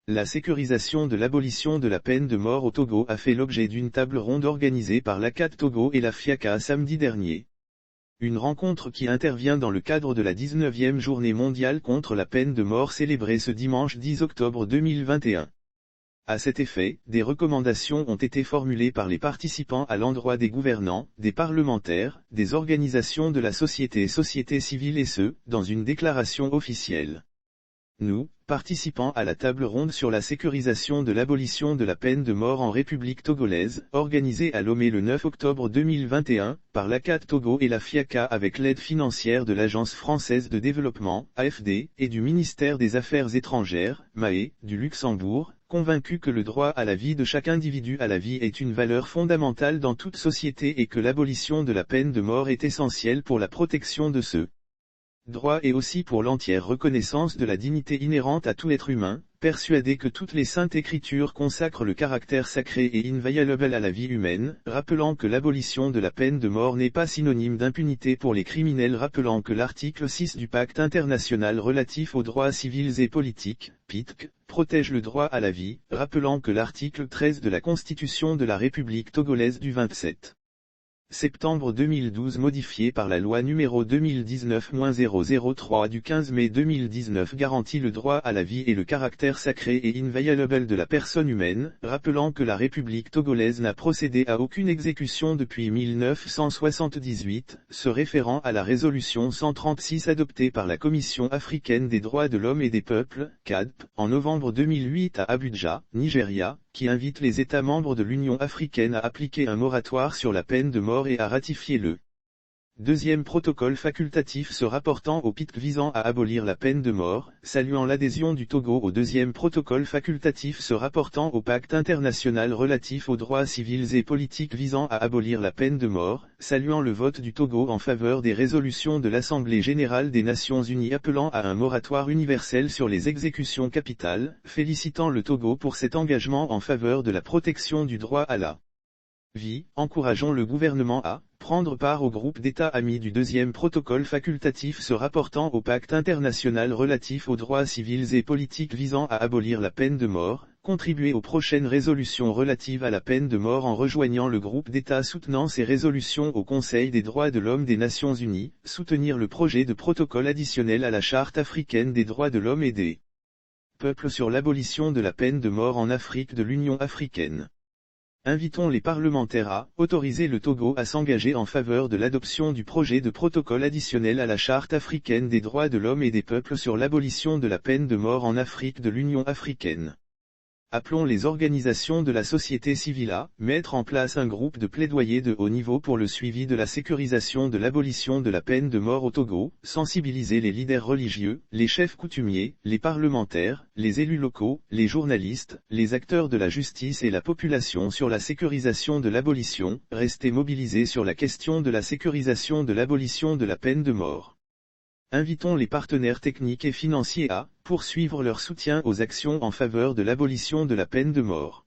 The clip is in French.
La sécurisation de l'abolition de la peine de mort au Togo a fait l'objet d'une table ronde organisée par l'ACAT Togo et la FIACA samedi dernier. Une rencontre qui intervient dans le cadre de la 19e journée mondiale contre la peine de mort célébrée ce dimanche 10 octobre 2021. À cet effet, des recommandations ont été formulées par les participants à l'endroit des gouvernants, des parlementaires, des organisations de la société civile et ce, dans une déclaration officielle. Nous, participants à la table ronde sur la sécurisation de l'abolition de la peine de mort en République togolaise, organisée à Lomé le 9 octobre 2021, par l'ACAT Togo et la FIACA avec l'aide financière de l'Agence française de développement, AFD, et du ministère des Affaires étrangères, MAE, du Luxembourg, convaincus que le droit à la vie de chaque individu à la vie est une valeur fondamentale dans toute société et que l'abolition de la peine de mort est essentielle pour la protection de ce droit et aussi pour l'entière reconnaissance de la dignité inhérente à tout être humain, persuadés que toutes les saintes écritures consacrent le caractère sacré et inviolable à la vie humaine, rappelant que l'abolition de la peine de mort n'est pas synonyme d'impunité pour les criminels, rappelant que l'article 6 du Pacte international relatif aux droits civils et politiques, PITC, protège le droit à la vie, rappelant que l'article 13 de la Constitution de la République togolaise du 27 septembre 2012 modifié par la loi numéro 2019-003 du 15 mai 2019 garantit le droit à la vie et le caractère sacré et inviolable de la personne humaine, rappelant que la République togolaise n'a procédé à aucune exécution depuis 1978, se référant à la résolution 136 adoptée par la Commission africaine des droits de l'homme et des peuples, CADP, en novembre 2008 à Abuja, Nigeria, qui invite les États membres de l'Union africaine à appliquer un moratoire sur la peine de mort et à ratifier le deuxième protocole facultatif se rapportant au PITC visant à abolir la peine de mort, saluant l'adhésion du Togo au deuxième protocole facultatif se rapportant au pacte international relatif aux droits civils et politiques visant à abolir la peine de mort, saluant le vote du Togo en faveur des résolutions de l'Assemblée générale des Nations unies appelant à un moratoire universel sur les exécutions capitales, félicitant le Togo pour cet engagement en faveur de la protection du droit à la vie, encourageons le gouvernement à prendre part au groupe d'États amis du deuxième protocole facultatif se rapportant au pacte international relatif aux droits civils et politiques visant à abolir la peine de mort, contribuer aux prochaines résolutions relatives à la peine de mort en rejoignant le groupe d'États soutenant ces résolutions au Conseil des droits de l'homme des Nations unies, soutenir le projet de protocole additionnel à la Charte africaine des droits de l'homme et des peuples sur l'abolition de la peine de mort en Afrique de l'Union africaine. Invitons les parlementaires à autoriser le Togo à s'engager en faveur de l'adoption du projet de protocole additionnel à la Charte africaine des droits de l'homme et des peuples sur l'abolition de la peine de mort en Afrique de l'Union africaine. Appelons les organisations de la société civile à mettre en place un groupe de plaidoyer de haut niveau pour le suivi de la sécurisation de l'abolition de la peine de mort au Togo, sensibiliser les leaders religieux, les chefs coutumiers, les parlementaires, les élus locaux, les journalistes, les acteurs de la justice et la population sur la sécurisation de l'abolition, rester mobilisés sur la question de la sécurisation de l'abolition de la peine de mort. Invitons les partenaires techniques et financiers à poursuivre leur soutien aux actions en faveur de l'abolition de la peine de mort.